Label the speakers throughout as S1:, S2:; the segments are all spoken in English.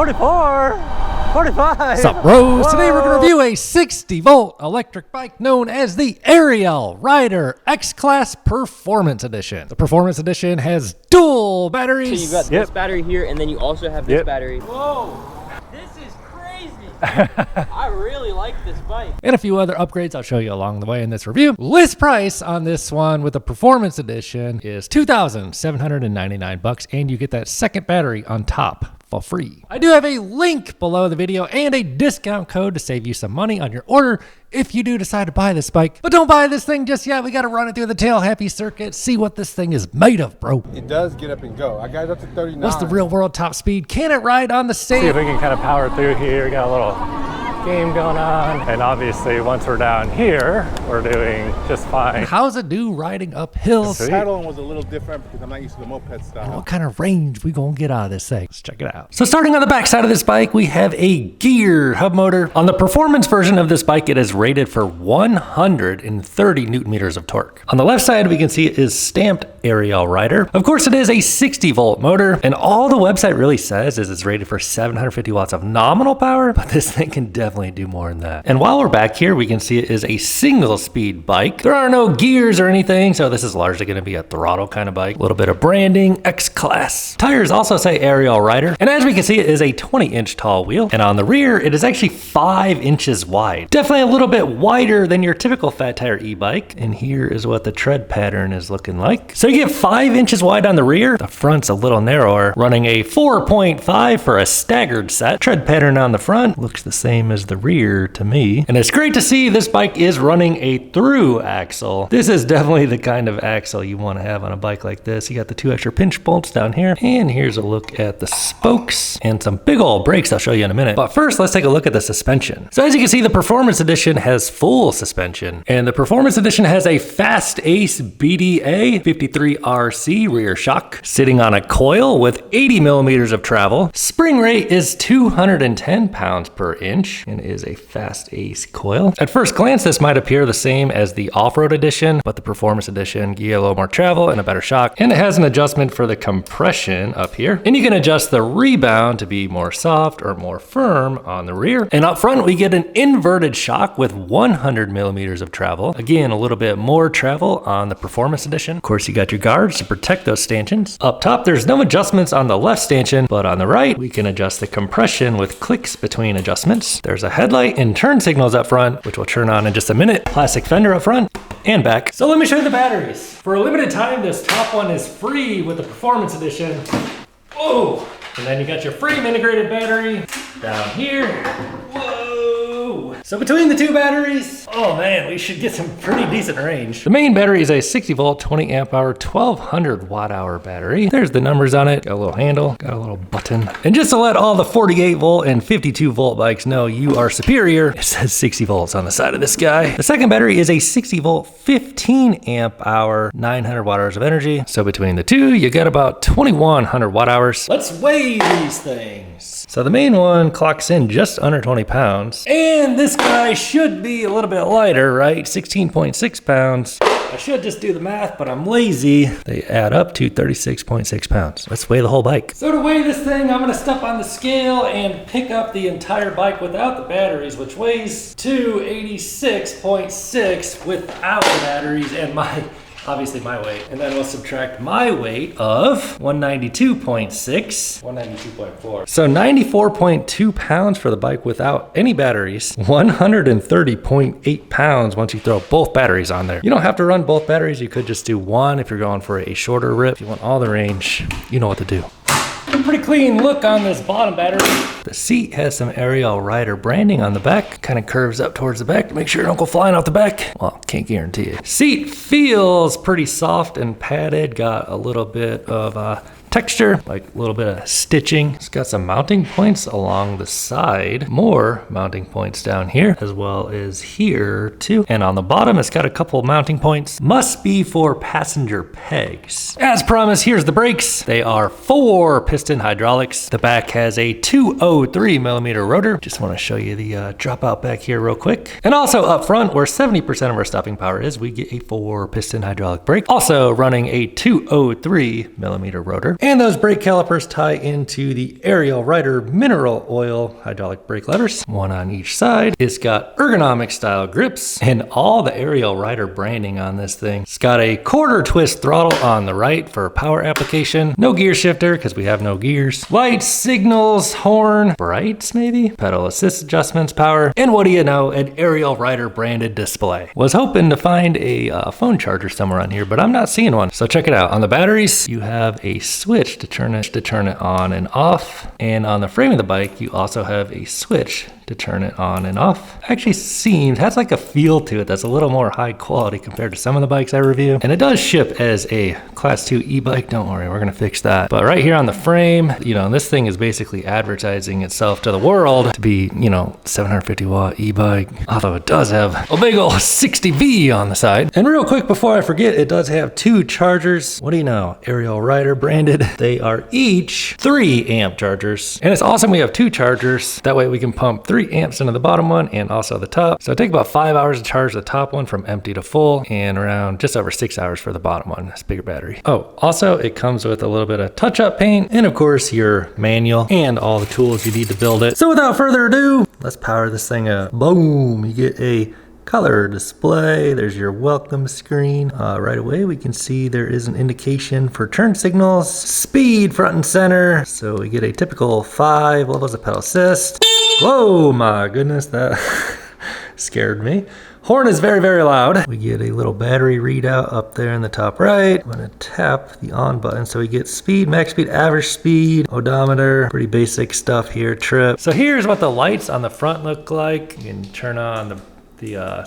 S1: 44, 45.
S2: What's up, bros? Whoa. Today we're going to review a 60-volt electric bike known as the Ariel Rider X-Class Performance Edition. The Performance Edition has dual batteries.
S3: So you got this battery here, and then you also have this battery. Whoa! I really like this bike.
S2: And a few other upgrades I'll show you along the way in this review. List price on this one with the Performance Edition is $2,799, and you get that second battery on top for free. I do have a link below the video and a discount code to save you some money on your order if you do decide to buy this bike. But don't buy this thing just yet. We got to run it through the tail happy circuit, see what this thing is made of, bro.
S4: It does get up and go. I got it up to 39.
S2: What's the real world top speed? Can it ride on the sand?
S1: See if we can kind of power through here. We got a little game going on, and obviously once we're down here we're doing just fine.
S2: How's it do riding up hills?
S4: The paddling was a little different because I'm not used to the moped style.
S2: And what kind of range we gonna get out of this thing? Let's check it out. So starting on the back side of this bike, we have a gear hub motor. On the performance version of this bike, it is rated for 130 newton meters of torque. On the left side, we can see it is stamped Ariel Rider. Of course, it is a 60-volt motor, and all the website really says is it's rated for 750 watts of nominal power, but this thing can definitely do more than that. And while we're back here, we can see it is a single speed bike. There are no gears or anything, so this is largely going to be a throttle kind of bike. A little bit of branding, X-Class. Tires also say Ariel Rider, and as we can see, it is a 20-inch tall wheel, and on the rear, it is actually 5 inches wide. Definitely a little bit wider than your typical fat tire e-bike, and here is what the tread pattern is looking like. So you get 5 inches wide on the rear. The front's a little narrower, running a 4.5 for a staggered set. Tread pattern on the front looks the same as the rear to me. And it's great to see this bike is running a through axle. This is definitely the kind of axle you want to have on a bike like this. You got the 2 extra pinch bolts down here. And here's a look at the spokes and some big old brakes I'll show you in a minute. But first, let's take a look at the suspension. So as you can see, the Performance Edition has full suspension. And the Performance Edition has a Fast Ace BDA 53RC rear shock sitting on a coil with 80 millimeters of travel. Spring rate is 210 pounds per inch and is a Fast Ace coil. At first glance, this might appear the same as the Off-Road Edition, but the Performance Edition gives you a little more travel and a better shock. And it has an adjustment for the compression up here. And you can adjust the rebound to be more soft or more firm on the rear. And up front, we get an inverted shock with 100 millimeters of travel. Again, a little bit more travel on the Performance Edition. Of course, you got your guards to protect those stanchions. Up top, there's no adjustments on the left stanchion, but on the right, we can adjust the compression with clicks between adjustments. There's a headlight and turn signals up front, which will turn on in just a minute. Plastic fender up front and back. So let me show you the batteries. For a limited time, this top one is free with the Performance Edition. Oh, and then you got your frame integrated battery down here. Whoa. So between the 2 batteries, oh man, we should get some pretty decent range. The main battery is a 60 volt, 20 amp hour, 1200 watt hour battery. There's the numbers on it. Got a little handle, got a little button. And just to let all the 48 volt and 52 volt bikes know you are superior, it says 60 volts on the side of this guy. The second battery is a 60 volt, 15 amp hour, 900 watt hours of energy. So between the 2, you got about 2100 watt hours. Let's weigh these things. So the main one clocks in just under 20 pounds. And this guy should be a little bit lighter, right? 16.6 pounds. I should just do the math, but I'm lazy. They add up to 36.6 pounds. Let's weigh the whole bike. So to weigh this thing, I'm gonna step on the scale and pick up the entire bike without the batteries, which weighs 286.6 without the batteries and obviously my weight. And then we'll subtract my weight of 192.6, 192.4. So 94.2 pounds for the bike without any batteries, 130.8 pounds once you throw both batteries on there. You don't have to run both batteries. You could just do one if you're going for a shorter rip. If you want all the range, you know what to do. A pretty clean look on this bottom battery. The seat has some Ariel Rider branding on the back. Kind of curves up towards the back to make sure it don't go flying off the back. Well, can't guarantee it. Seat feels pretty soft and padded. Got a little bit of texture, like a little bit of stitching. It's got some mounting points along the side, more mounting points down here, as well as here too. And on the bottom, it's got a couple mounting points. Must be for passenger pegs. As promised, here's the brakes. They are 4-piston hydraulics. The back has a 203 millimeter rotor. Just want to show you the dropout back here real quick. And also up front, where 70% of our stopping power is, we get a 4-piston hydraulic brake. Also running a 203 millimeter rotor. And those brake calipers tie into the Ariel Rider mineral oil hydraulic brake levers, one on each side. It's got ergonomic style grips and all the Ariel Rider branding on this thing. It's got a quarter twist throttle on the right for power application. No gear shifter because we have no gears. Lights, signals, horn, brights maybe, pedal assist adjustments, power, and what do you know, an Ariel Rider branded display. Was hoping to find a phone charger somewhere on here, but I'm not seeing one. So check it out. On the batteries, you have a switch to turn it on and off. And on the frame of the bike, you also have a switch to turn it on and off. Actually has like a feel to it that's a little more high quality compared to some of the bikes I review. And it does ship as a Class 2 e-bike. Don't worry, we're gonna fix that. But right here on the frame, you know, this thing is basically advertising itself to the world to be, you know, 750 watt e-bike. Although it does have a big old 60V on the side. And real quick before I forget, it does have 2 chargers. What do you know? Ariel Rider branded. They are each 3 amp chargers. And it's awesome we have 2 chargers. That way we can pump 3 amps into the bottom one and also the top. So it takes about 5 hours to charge the top one from empty to full and around just over 6 hours for the bottom one. It's a bigger battery. Oh, also it comes with a little bit of touch-up paint and of course your manual and all the tools you need to build it. So without further ado, let's power this thing up. Boom, you get a color display. There's your welcome screen. Right away we can see there is an indication for turn signals, speed front and center. So we get a typical 5 levels of pedal assist. Whoa, my goodness, that scared me. Horn is very, very loud. We get a little battery readout up there in the top right. I'm gonna tap the on button so we get speed, max speed, average speed, odometer, pretty basic stuff here, trip. So here's what the lights on the front look like. You can turn on the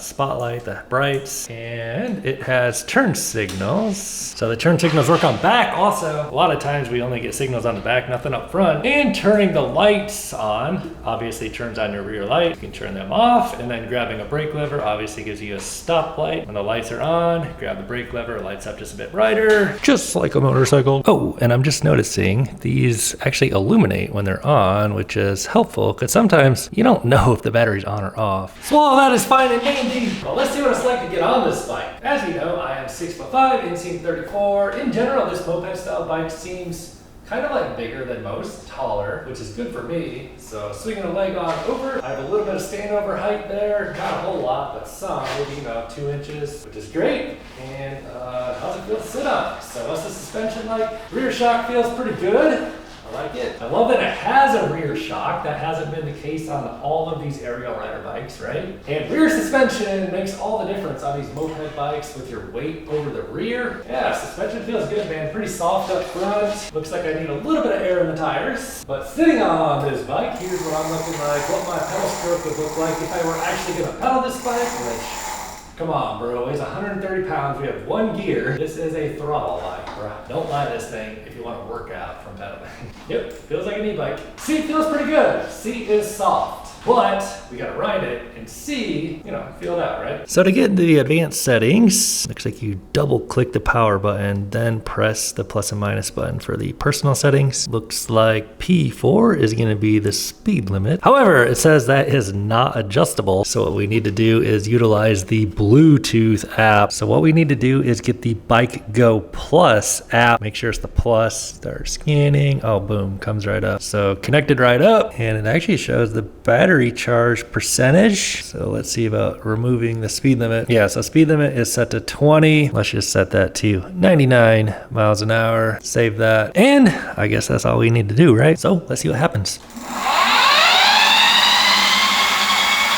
S2: spotlight, the brights, and it has turn signals. So the turn signals work on back also. A lot of times we only get signals on the back, nothing up front. And turning the lights on obviously turns on your rear light. You can turn them off, and then grabbing a brake lever obviously gives you a stop light. When the lights are on, grab the brake lever, it lights up just a bit brighter, just like a motorcycle. Oh, and I'm just noticing these actually illuminate when they're on, which is helpful because sometimes you don't know if the battery's on or off. So all that is fine and dandy. Well, let's see what it's like to get on this bike. As you know, I am 6'5", inseam 34. In general, this moped style bike seems kind of like bigger than most, taller, which is good for me. So swinging a leg on over, I have a little bit of standover height there. Not a whole lot, but some, maybe, you know, 2 inches, which is great. And how's it feel to sit on? So what's the suspension like? Rear shock feels pretty good. I like it. I love that it has a rear shock. That hasn't been the case on all of these Ariel Rider bikes, right? And rear suspension makes all the difference on these moped bikes with your weight over the rear. Yeah, suspension feels good, man. Pretty soft up front. Looks like I need a little bit of air in the tires. But sitting on this bike, here's what I'm looking like, what my pedal stroke would look like if I were actually gonna pedal this bike, which, come on, bro, it's 130 pounds. We have 1 gear. This is a throttle bike, bro. Don't buy this thing if you want to work out from pedaling. Yep, feels like an e-bike. Seat feels pretty good. Seat is soft. But we gotta ride it and see, you know, feel it out, right? So to get into the advanced settings, looks like you double click the power button, then press the plus and minus button for the personal settings. Looks like P4 is gonna be the speed limit. However, it says that is not adjustable. So what we need to do is utilize the Bluetooth app. So what we need to do is get the Bike Go Plus app. Make sure it's the plus, start scanning. Oh, boom, comes right up. So connected right up, and it actually shows the battery charge percentage. So let's see about removing the speed limit. Yeah, so speed limit is set to 20. Let's just set that to 99 miles an hour. Save that. And I guess that's all we need to do, right? So let's see what happens.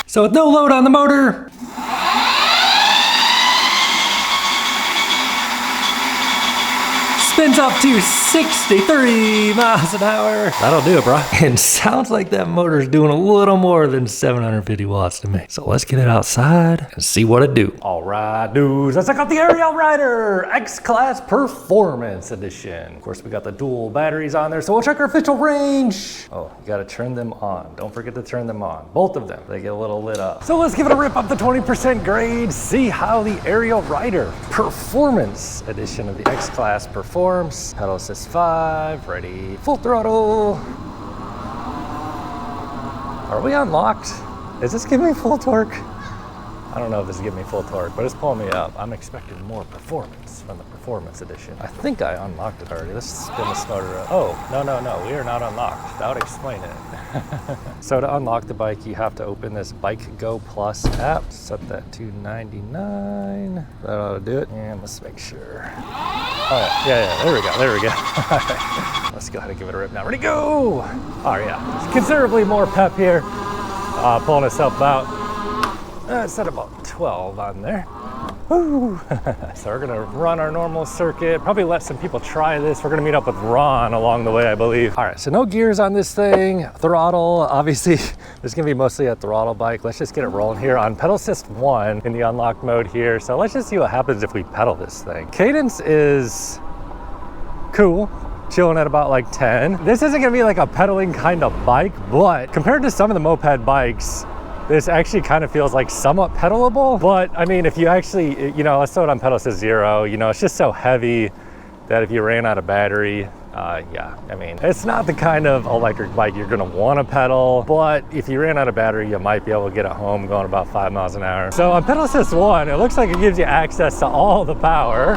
S2: So with no load on the motor, spins up to 63 miles an hour. That'll do it, bro. And sounds like that motor's doing a little more than 750 watts to me. So let's get it outside and see what it do. All right, dudes, let's check out the Ariel Rider X-Class Performance Edition. Of course, we got the dual batteries on there, so we'll check our official range. Oh, you gotta turn them on. Don't forget to turn them on. Both of them, they get a little lit up. So let's give it a rip up the 20% grade, see how the Ariel Rider Performance Edition of the X-Class performs. Pedal assist 5, ready, full throttle. Are we unlocked? Is this giving me full torque?
S1: I don't know if this is giving me full torque, but it's pulling me up. I'm expecting more performance from the Performance Edition. I think I unlocked it already. Let's spin this motor up. Oh, no, we are not unlocked. That would explain it. So to unlock the bike, you have to open this Bike Go Plus app. Set that to 99. That ought to do it. And let's make sure. Oh, yeah, there we go. All right. Let's go ahead and give it a rip now. Ready, go! Oh, yeah. Considerably more pep here. Pulling us up about, set about 12 on there. Woo. So we're gonna run our normal circuit, probably let some people try this. We're gonna meet up with Ron along the way, I believe. All right, so no gears on this thing. Throttle, obviously, there's gonna be mostly a throttle bike. Let's just get it rolling here on pedal assist 1 in the unlock mode here. So let's just see what happens if we pedal this thing. Cadence is cool. Chilling at about like 10. This isn't gonna be like a pedaling kind of bike, but compared to some of the moped bikes, this actually kind of feels like somewhat pedalable. But I mean, if you actually, you know, let's throw it on pedal assist 0, you know, it's just so heavy that if you ran out of battery, yeah, I mean, it's not the kind of electric bike you're gonna wanna pedal, but if you ran out of battery, you might be able to get it home going about 5 miles an hour. So on pedal assist 1, it looks like it gives you access to all the power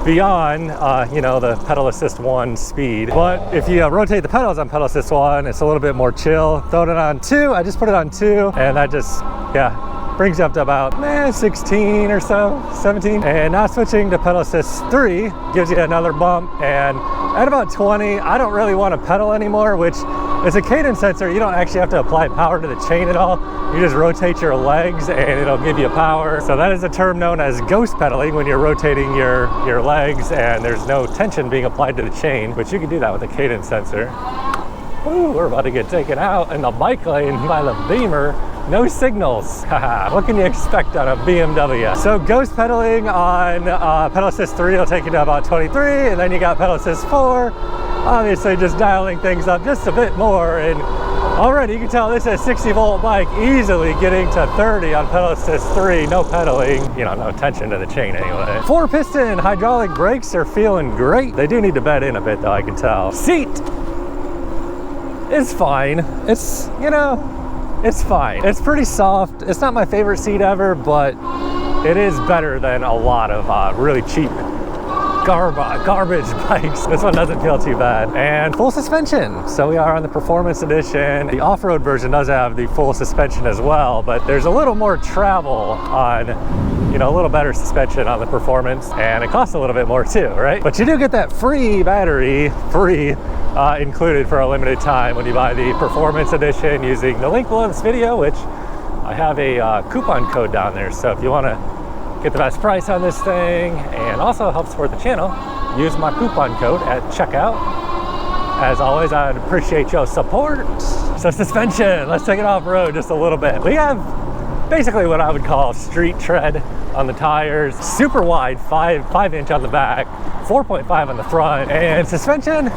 S1: beyond, you know, the pedal assist 1 speed. But if you rotate the pedals on pedal assist 1, it's a little bit more chill. Throwing it on 2, I just put it on 2, and that just, yeah, brings you up to about 16 or so, 17. And now switching to pedal assist 3 gives you another bump, and at about 20, I don't really want to pedal anymore, which is a cadence sensor. You don't actually have to apply power to the chain at all. You just rotate your legs and it'll give you power. So that is a term known as ghost pedaling, when you're rotating your legs and there's no tension being applied to the chain, which you can do that with a cadence sensor. Ooh, we're about to get taken out in the bike lane by the Beamer. No signals. What can you expect on a BMW? So ghost pedaling on pedal assist 3 will take you to about 23, and then you got pedal assist 4. Obviously just dialing things up just a bit more, and already you can tell this is a 60-volt bike, easily getting to 30 on pedal assist 3, no pedaling, you know, no tension to the chain anyway. 4-piston hydraulic brakes are feeling great. They do need to bed in a bit though, I can tell. Seat is fine. It's, you know, it's fine. It's pretty soft. It's not my favorite seat ever, but it is better than a lot of really cheap garbage bikes. This one doesn't feel too bad. And full suspension. So we are on the Performance Edition. The off-road version does have the full suspension as well, but there's a little more travel on, you know, a little better suspension on the Performance, and it costs a little bit more too, right? But you do get that free battery, included for a limited time when you buy the Performance Edition using the link below this video, which I have a coupon code down there. So if you want to get the best price on this thing and also help support the channel, use my coupon code at checkout. As always, I'd appreciate your support. So suspension, let's take it off-road just a little bit. We have basically what I would call street tread on the tires. Super wide, 5 inch on the back, 4.5 on the front, and suspension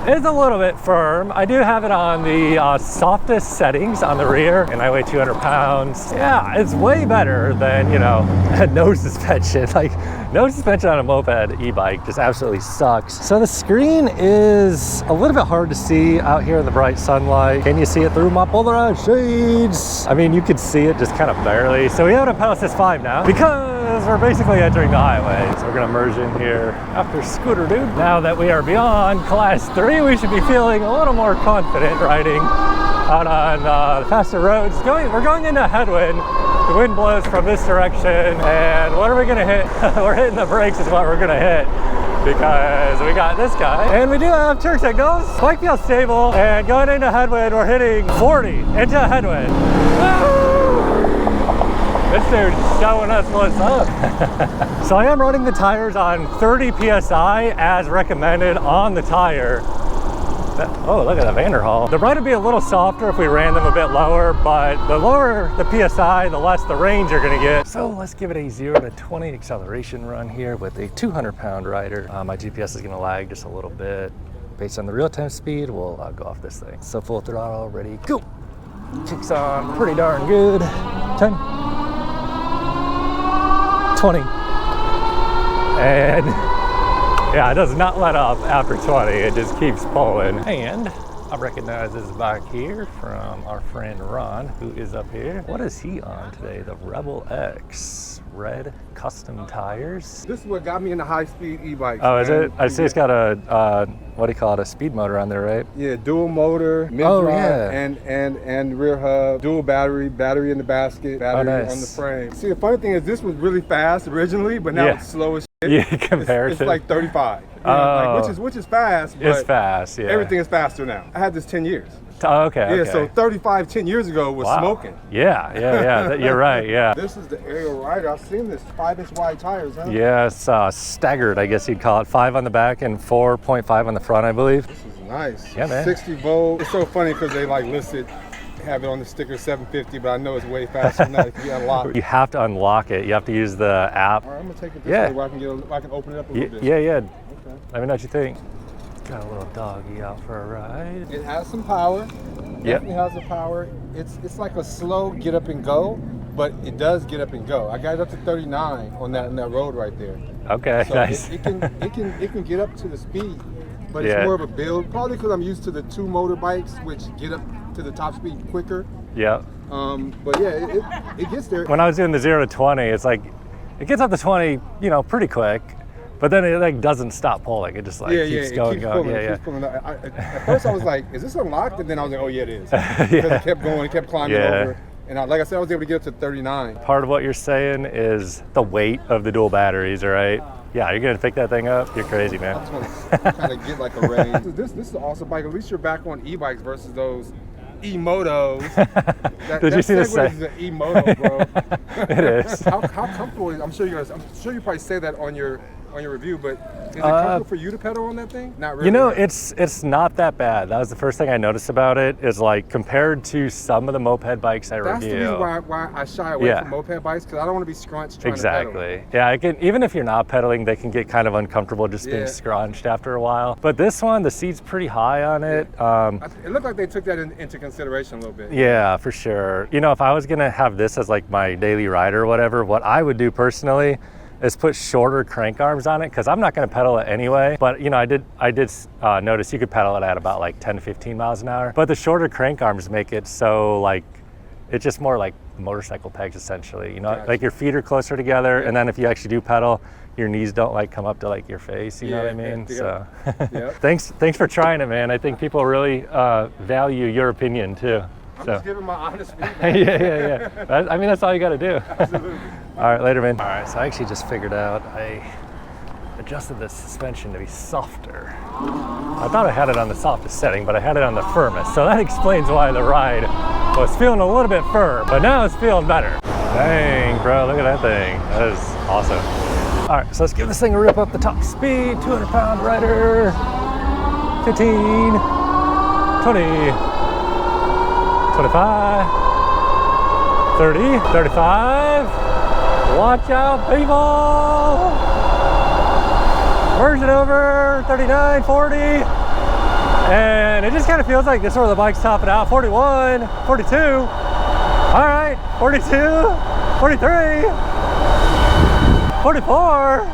S1: is a little bit firm. I do have it on the softest settings on the rear, and I weigh 200 pounds. Yeah, it's way better than, you know, no suspension. Like, no suspension on a moped e-bike just absolutely sucks. So the screen is a little bit hard to see out here in the bright sunlight. Can you see it through my polarized shades? I mean, you could see it just kind of barely. So we have it on pedal assist 5 now, because we're basically entering the highway. So we're gonna merge in here after Scooter Dude. Now that we are beyond class 3, we should be feeling a little more confident riding out on the faster roads. We're going into a headwind. The wind blows from this direction, and what are we gonna hit? We're hitting the brakes is what we're gonna hit, because we got this guy. And we do have turn signals. Bike feels stable, and going into headwind, we're hitting 40 into a headwind. Woo! This dude's showing us what's up. So I am running the tires on 30 PSI as recommended on the tire. Oh, look at that Vanderhaal. The ride would be a little softer if we ran them a bit lower, but the lower the PSI, the less the range you're gonna get. So let's give it a 0 to 20 acceleration run here with a 200-pound rider. My GPS is gonna lag just a little bit. Based on the real-time speed, we'll go off this thing. So full throttle, ready, go. Kicks on pretty darn good. 10, 20, and yeah, it does not let up after 20. It just keeps pulling. And I recognize this bike here from our friend Ron, who is up here. What is he on today? The Rebel X. Red custom tires.
S4: This is what got me into high-speed e-bikes.
S1: Oh, is it? I see it's got a, what do you call it, a speed motor on there, right?
S4: Yeah, dual motor, mid-drive, and rear hub, dual battery in the basket, battery on the frame. See, the funny thing is this was really fast originally, but now it's slow as shit.
S1: Yeah, compared
S4: it's
S1: to...
S4: like 35. Like, which is fast, but
S1: it's fast, yeah.
S4: Everything is faster now. I had this 10 years.
S1: Oh, okay.
S4: Yeah, so 35 10 years ago was smoking.
S1: Yeah. You're right, yeah.
S4: This is the Ariel Rider. I've seen this 5-inch wide tires, huh?
S1: Yeah, it's staggered, I guess you'd call it. 5 on the back and 4.5 on the front, I believe.
S4: This is nice.
S1: Yeah, man.
S4: 60 volt. It's so funny because they like listed, have it on the sticker 750, but I know it's way faster than that. You unlock.
S1: You have to unlock it. You have to use the app.
S4: All right, I'm gonna take it this way where I can open it up a little bit.
S1: Yeah.
S4: Okay.
S1: Let me know what you think. Got a little doggy out for a ride.
S4: It has some power. Definitely has the power. It's like a slow get up and go, but it does get up and go. I got it up to 39 on that road right there.
S1: Okay,
S4: so
S1: nice.
S4: It can get up to the speed, but it's more of a build. Probably because I'm used to the 2 motor bikes, which get up to the top speed quicker.
S1: Yeah.
S4: But yeah, it gets there.
S1: When I was doing the 0 to 20, it's like it gets up to 20, pretty quick. But then it like doesn't stop pulling. It just like keeps going.
S4: Keeps pulling. At first I was like, is this unlocked? And then I was like, oh yeah, it is. Because it kept going, it kept climbing over. And like I said, I was able to get up to 39.
S1: Part of what you're saying is the weight of the dual batteries, right? Yeah, you're gonna pick that thing up? You're crazy, man.
S4: I just want to kind of get like a range. This is an awesome bike. At least you're back on e-bikes versus those e-motos.
S1: Did you see the
S4: Segway is an e-moto, bro.
S1: It is.
S4: How comfortable is it? I'm sure you probably say that on your review, but is it comfortable for you to pedal on that thing? Not really.
S1: It's not that bad. That was the first thing I noticed about it, is like compared to some of the moped bikes I review.
S4: That's the reason why I shy away from moped bikes, because I don't want to be scrunched trying to pedal.
S1: Yeah, even if you're not pedaling, they can get kind of uncomfortable just being scrunched after a while. But this one, the seat's pretty high on it.
S4: It looked like they took that into consideration a little bit.
S1: Yeah, for sure. If I was gonna have this as like my daily ride or whatever, what I would do personally is put shorter crank arms on it, because I'm not going to pedal it anyway. But I did notice you could pedal it at about like 10 to 15 miles an hour. But the shorter crank arms make it so like it's just more like motorcycle pegs essentially. Like your feet are closer together, and then if you actually do pedal, your knees don't like come up to like your face. You know what I mean? So thanks for trying it, man. I think people really value your opinion too.
S4: I'm just giving my honest feedback.
S1: Yeah. That's all you got to do.
S4: Absolutely.
S1: All right, later, man. All right, so I actually just figured out I adjusted the suspension to be softer. I thought I had it on the softest setting, but I had it on the firmest. So that explains why the ride was feeling a little bit firm, but now it's feeling better. Dang, bro, look at that thing. That is awesome. All right, so let's give this thing a rip up the top speed. 200-pound rider. 15, 20. 25, 30, 35. Watch out, people. Version over, 39, 40. And it just kind of feels like this is where the bike's topping out. 41, 42. All right, 42, 43, 44,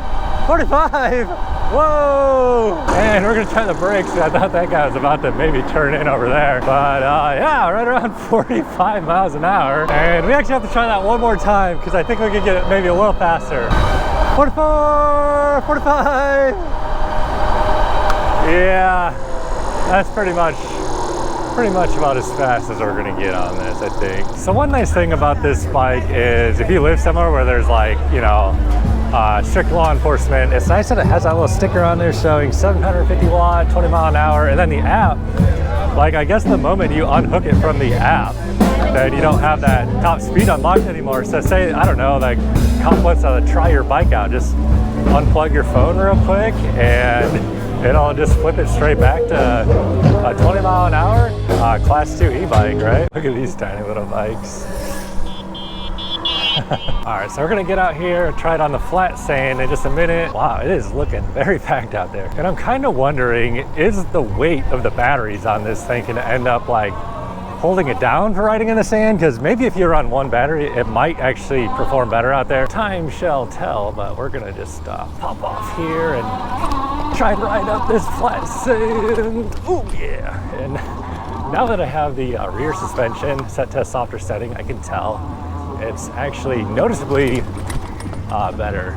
S1: 45. Whoa! And we're gonna try the brakes. I thought that guy was about to maybe turn in over there. But yeah, right around 45 miles an hour. And we actually have to try that one more time, because I think we could get it maybe a little faster. 44, 45. Yeah, that's pretty much about as fast as we're gonna get on this, I think. So one nice thing about this bike is if you live somewhere where there's like, strict law enforcement, it's nice that it has that little sticker on there showing 750 watt, 20 mile an hour, and then the app, like I guess the moment you unhook it from the app, then you don't have that top speed unlocked anymore. So say, I don't know, like cop wants to try your bike out, just unplug your phone real quick and it'll just flip it straight back to a 20 mile an hour class 2 e-bike, right? Look at these tiny little bikes. All right, so we're gonna get out here, try it on the flat sand in just a minute. Wow, it is looking very packed out there. And I'm kind of wondering, is the weight of the batteries on this thing gonna end up like holding it down for riding in the sand? Because maybe if you're on one battery, it might actually perform better out there. Time shall tell, but we're gonna just pop off here and try to ride up this flat sand. Oh yeah, and Now that I have the rear suspension set to a softer setting, I can tell it's actually noticeably better.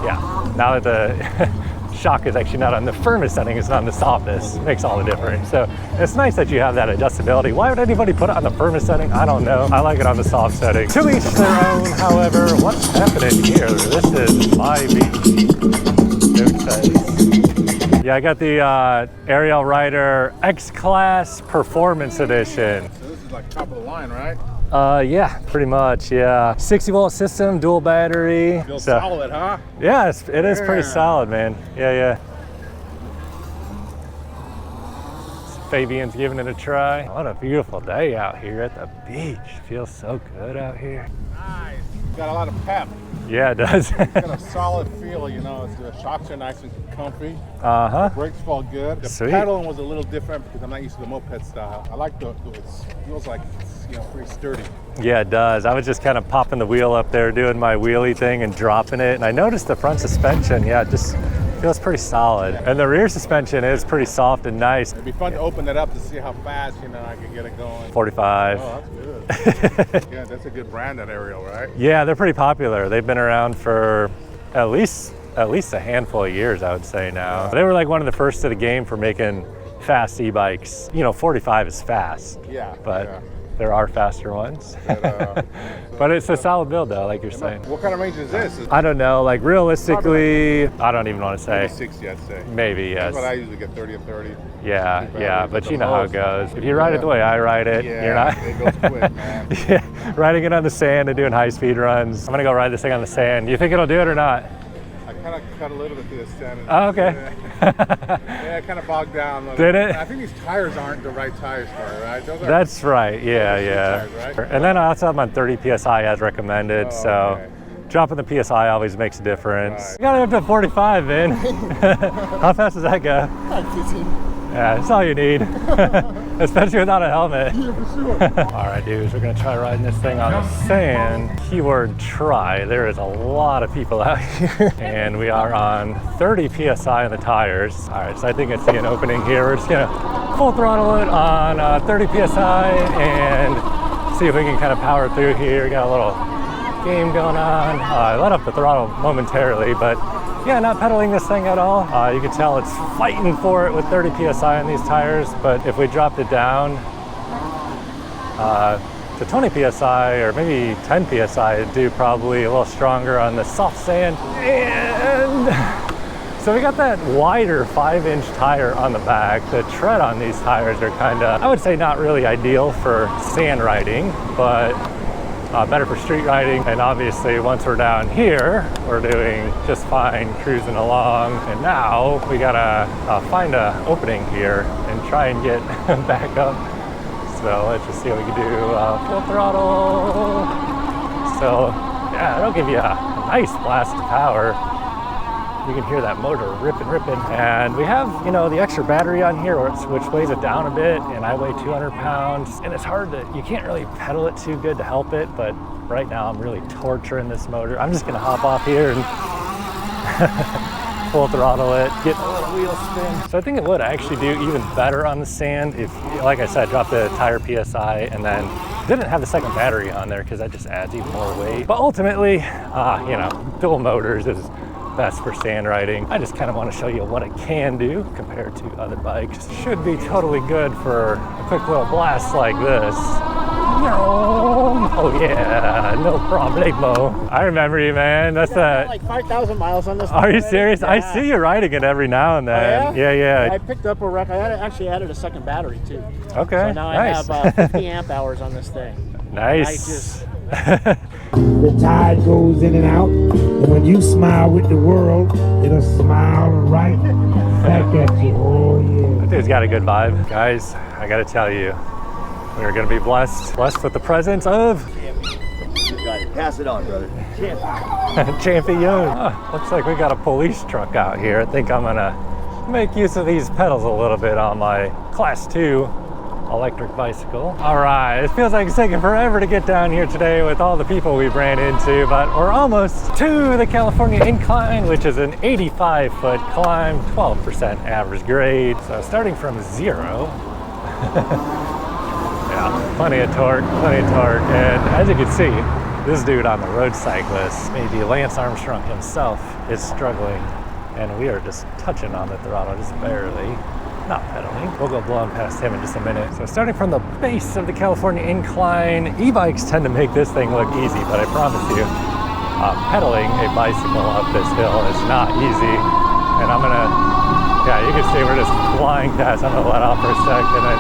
S1: Yeah, now that the shock is actually not on the firmest setting, it's not on the softest, it makes all the difference. So it's nice that you have that adjustability. Why would anybody put it on the firmest setting? I don't know. I like it on the soft setting. To each their own, however. What's happening here? This is my beat. Dude says. Yeah, I got the Ariel Rider X-Class Performance Edition.
S5: So this is like top of the line, right?
S1: Yeah, pretty much, yeah. 60-volt system, dual battery.
S5: Feels solid, huh?
S1: Yeah, it is pretty solid, man. Yeah. Fabian's giving it a try. What a beautiful day out here at the beach. Feels so good out here.
S5: Nice. Got a lot of pep.
S1: Yeah, it does.
S5: Got a solid feel, you know. The shocks are nice and comfy.
S1: Uh-huh.
S5: Brakes felt good. The
S1: Sweet.
S5: pedaling was a little different because I'm not used to the moped style. I like it feels like it's, you know, pretty sturdy.
S1: Yeah, it does. I was just kind of popping the wheel up there, doing my wheelie thing and dropping it. And I noticed the front suspension, yeah, it just feels pretty solid. And the rear suspension is pretty soft and nice.
S5: It'd be fun to open that up to see how fast, you know, I can get it going.
S1: 45.
S5: Oh, that's good. Yeah, that's a good brand, that Ariel, right?
S1: Yeah, they're pretty popular. They've been around for at least a handful of years, I would say now. They were like one of the first to the game for making fast e-bikes. You know, 45 is fast.
S5: Yeah.
S1: But
S5: yeah.
S1: there are faster ones. But it's a solid build though, like you're saying.
S5: What kind of range is this?
S1: I don't know, like realistically, I don't even want to say.
S5: 60, I'd say.
S1: Maybe, yes.
S5: That's what I usually get, 30 and 30.
S1: Yeah, but you know how it goes. If you ride it the way I ride it, you're not.
S5: It goes quick, man.
S1: Yeah, riding it on the sand and doing high-speed runs. I'm gonna go ride this thing on the sand. Do you think it'll do it or not?
S5: I kind of cut a little bit to the sand.
S1: Oh, okay.
S5: Yeah, it kind of bogged down.
S1: Did it?
S5: I think these tires aren't the right tires for it, right? Those are
S1: That's right, yeah.
S5: Tires, right?
S1: And then I also have my 30 PSI as recommended, so
S5: okay.
S1: dropping the PSI always makes a difference.
S5: Right.
S1: You got it up to 45, man. How fast does that go?
S5: Like 15.
S1: Yeah, that's all you need, especially without a helmet.
S5: Yeah, for sure.
S1: All right, dudes, we're gonna try riding this thing on the sand. Keyword try. There is a lot of people out here, and we are on 30 PSI on the tires. All right, so I think I see an opening here. We're just gonna full throttle it on 30 PSI and see if we can kind of power through here. We got a little game going on. I let up the throttle momentarily, but yeah, not pedaling this thing at all. You can tell it's fighting for it with 30 PSI on these tires, but if we dropped it down to 20 PSI or maybe 10 PSI, it'd do probably a little stronger on the soft sand. And so we got that wider 5-inch tire on the back. The tread on these tires are kind of, I would say, not really ideal for sand riding, but better for street riding. And obviously once we're down here, we're doing just fine cruising along. And now we gotta find an opening here and try and get back up. So let's just see what we can do. Full throttle. So yeah, it'll give you a nice blast of power. You can hear that motor ripping. And we have, you know, the extra battery on here, which weighs it down a bit, and I weigh 200 pounds. And it's hard to, you can't really pedal it too good to help it, but right now I'm really torturing this motor. I'm just gonna hop off here and full throttle it, get a little wheel spin. So I think it would actually do even better on the sand if, like I said, drop the tire PSI and then didn't have the second battery on there because that just adds even more weight. But ultimately, you know, dual motors is best for sand riding. I just kind of want to show you what it can do compared to other bikes. Should be totally good for a quick little blast like this. Oh yeah, no problemo. I remember you, man. That's
S6: like 5,000 miles on this.
S1: Are you serious? Yeah. I see you riding it every now and then.
S6: Oh, yeah?
S1: Yeah.
S6: I picked up a wreck. I actually added a second battery too.
S1: Okay.
S6: So now
S1: nice.
S6: I have 50 amp hours on this thing.
S1: Nice.
S7: The tide goes in and out, and when you smile with the world, it'll smile right back at you. Oh yeah.
S1: That dude's got a good vibe. Guys, I gotta tell you, we are gonna be blessed with the presence of
S8: You got it. Pass it on, brother.
S1: Champion. Oh, looks like we got a police truck out here. I think I'm gonna make use of these pedals a little bit on my Class 2 electric bicycle. All right, it feels like it's taking forever to get down here today with all the people we've ran into, but we're almost to the California Incline, which is an 85-foot climb, 12% average grade. So starting from 0, Yeah, plenty of torque, and as you can see, this dude on the road cyclist, maybe Lance Armstrong himself, is struggling, and we are just touching on the throttle, just barely, not pedaling. We'll go blowing past him in just a minute. So starting from the base of the California incline, e-bikes tend to make this thing look easy, but I promise you, pedaling a bicycle up this hill is not easy. And I'm gonna, yeah, you can see we're just flying past. I'm gonna let off for a sec and then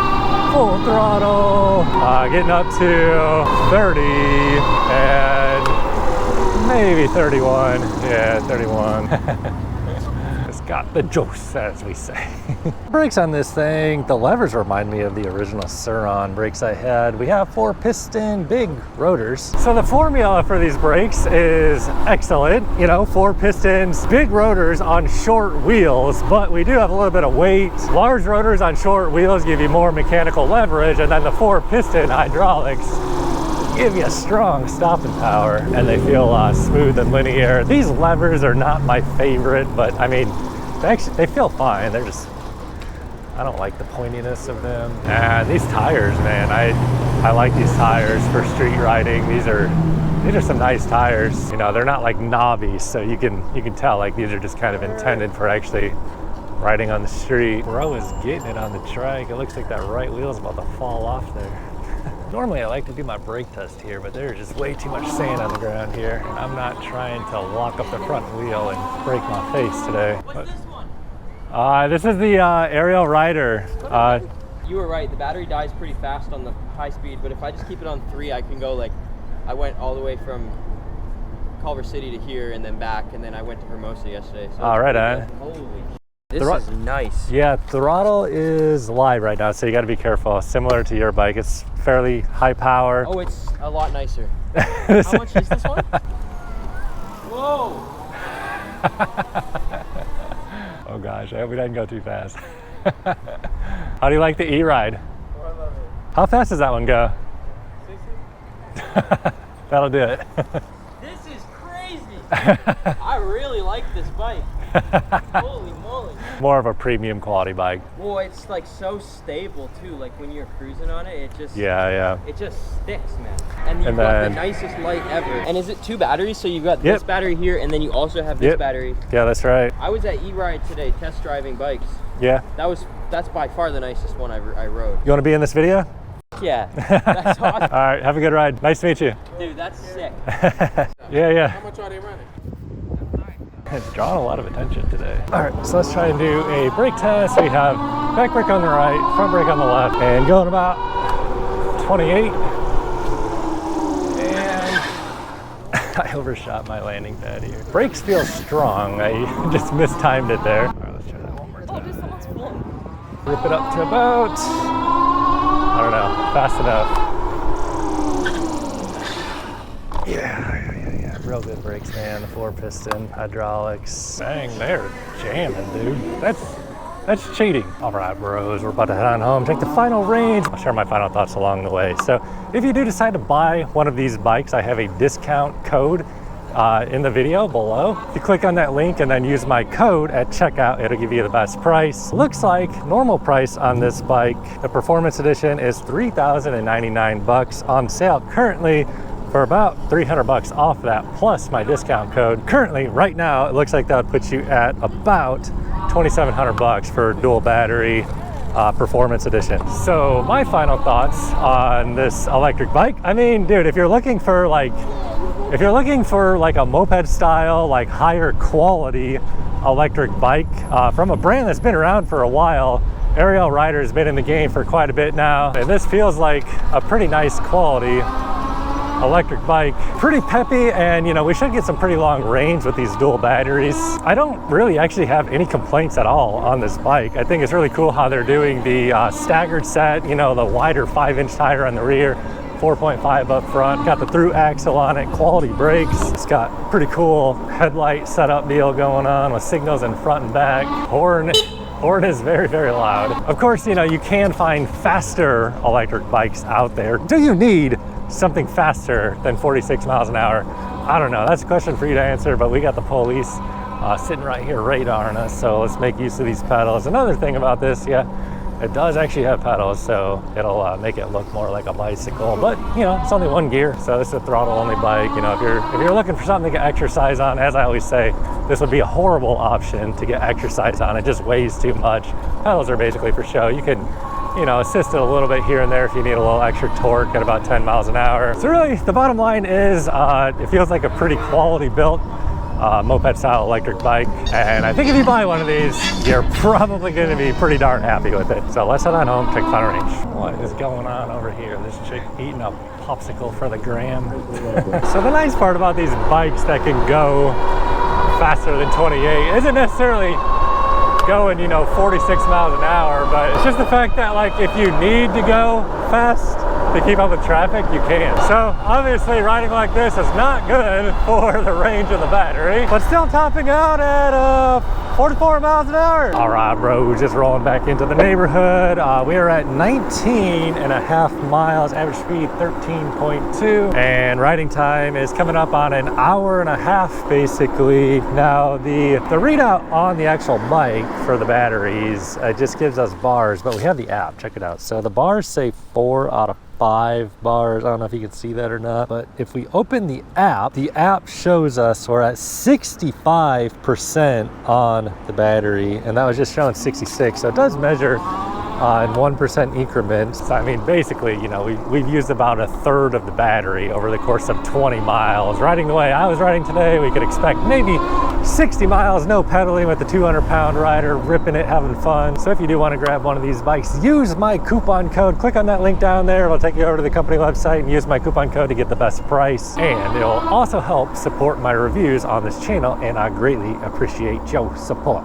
S1: full throttle, getting up to 30 and maybe 31. Yeah, 31. It's got the juice, as we say. Brakes on this thing, the levers remind me of the original Sur-Ron brakes I had. We have 4-piston big rotors. So the formula for these brakes is excellent. You know, 4 pistons, big rotors on short wheels, but we do have a little bit of weight. Large rotors on short wheels give you more mechanical leverage, and then the 4-piston hydraulics give you a strong stopping power, and they feel smooth and linear. These levers are not my favorite, but I mean, they feel fine. They're just, I don't like the pointiness of them. And these tires, man, I like these tires for street riding. These are some nice tires. You know, they're not like knobby, so you can tell like these are just kind of intended for actually riding on the street. Bro is getting it on the trike. It looks like that right wheel is about to fall off there. Normally I like to do my brake test here, but there's just way too much sand on the ground here, and I'm not trying to lock up the front wheel and break my face today.
S3: What's this one?
S1: This is the Ariel Rider.
S3: You were right, the battery dies pretty fast on the high speed, but if I just keep it on 3, I can go like, I went all the way from Culver City to here and then back, and then I went to Hermosa yesterday. So
S1: all right,
S3: holy this is nice.
S1: Yeah, throttle is live right now, so you got to be careful. Similar to your bike, it's fairly high power.
S3: Oh, it's a lot nicer. How much is this one? Whoa!
S1: Oh gosh, I hope we didn't go too fast. How do you like the e-ride?
S4: Oh, I love it.
S1: How fast does that one go?
S4: 60?
S1: That'll do it.
S3: This is crazy. I really like this bike. Holy moly.
S1: More of a premium quality bike.
S3: Well, it's like so stable too. Like when you're cruising on it, it just it just sticks, man. And you've got the nicest light ever. And is it 2 batteries? So you've got this battery here, and then you also have this battery. Yeah,
S1: that's right.
S3: I was at E-Ride today, test driving bikes.
S1: Yeah.
S3: That's by far the nicest one I rode.
S1: You want to be in this video?
S3: Yeah, that's awesome.
S1: All right, have a good ride. Nice to meet you.
S3: Dude, that's sick.
S1: Yeah.
S4: How much are they running?
S1: It's drawn a lot of attention today. All right, so let's try and do a brake test. We have back brake on the right, front brake on the left, and going about 28. And I overshot my landing pad here. Brakes feel strong. I just mistimed it there. All right, let's try that one more time.
S3: Oh, this someone's full.
S1: Rip it up to about, I don't know, fast enough. Yeah. Real good brakes, man. The 4-piston hydraulics. Dang, they're jamming, dude. That's cheating. All right, bros, we're about to head on home, take the final range. I'll share my final thoughts along the way. So if you do decide to buy one of these bikes, I have a discount code in the video below. If you click on that link and then use my code at checkout, it'll give you the best price. Looks like normal price on this bike, the Performance Edition, is $3,099 on sale currently for about $300 off that plus my discount code. Currently, right now, it looks like that would put you at about $2,700 for dual battery Performance Edition. So my final thoughts on this electric bike. I mean, dude, if you're looking for like a moped style, like higher quality electric bike from a brand that's been around for a while, Ariel Rider has been in the game for quite a bit now, and this feels like a pretty nice quality electric bike. Pretty peppy, and you know, we should get some pretty long range with these dual batteries. I don't really actually have any complaints at all on this bike. I think it's really cool how they're doing the staggered set, you know, the wider 5-inch tire on the rear, 4.5 up front, got the through axle on it, quality brakes. It's got pretty cool headlight setup deal going on with signals in front and back. Horn is very, very loud. Of course, you know, you can find faster electric bikes out there. Do you need something faster than 46 miles an hour? I don't know, that's a question for you to answer, but we got the police sitting right here radaring us, so let's make use of these pedals. Another thing about this, It does actually have pedals, so it'll make it look more like a bicycle. But you know, it's only one gear, so this is a throttle-only bike. You know, if you're looking for something to get exercise on, as I always say, this would be a horrible option to get exercise on. It just weighs too much. Pedals are basically for show. You can, you know, assist it a little bit here and there if you need a little extra torque at about 10 miles an hour. So really, the bottom line is it feels like a pretty quality built moped style electric bike, and I think if you buy one of these, you're probably going to be pretty darn happy with it. So let's head on home, take fun range. What is going on over here? This chick eating a popsicle for the gram. So the nice part about these bikes that can go faster than 28 isn't necessarily going, you know, 46 miles an hour, but it's just the fact that, like, if you need to go fast to keep up with traffic, you can. So obviously riding like this is not good for the range of the battery, but still topping out at 44 miles an hour. All right, bro, just rolling back into the neighborhood. We are at 19.5 miles, average speed 13.2, and riding time is coming up on an hour and a half, basically. Now, the readout on the actual bike for the batteries, it just gives us bars, but we have the app, check it out. So the bars say 4 out of 5 bars. I don't know if you can see that or not, but if we open the app shows us we're at 65% on the battery, and that was just showing 66, so it does measure in 1% increments. So, I mean, basically, you know, we've used about a third of the battery over the course of 20 miles. Riding the way I was riding today, we could expect maybe 60 miles, no pedaling, with the 200-pound rider, ripping it, having fun. So if you do want to grab one of these bikes, use my coupon code. Click on that link down there. It'll take you over to the company website, and use my coupon code to get the best price. And it'll also help support my reviews on this channel, and I greatly appreciate your support.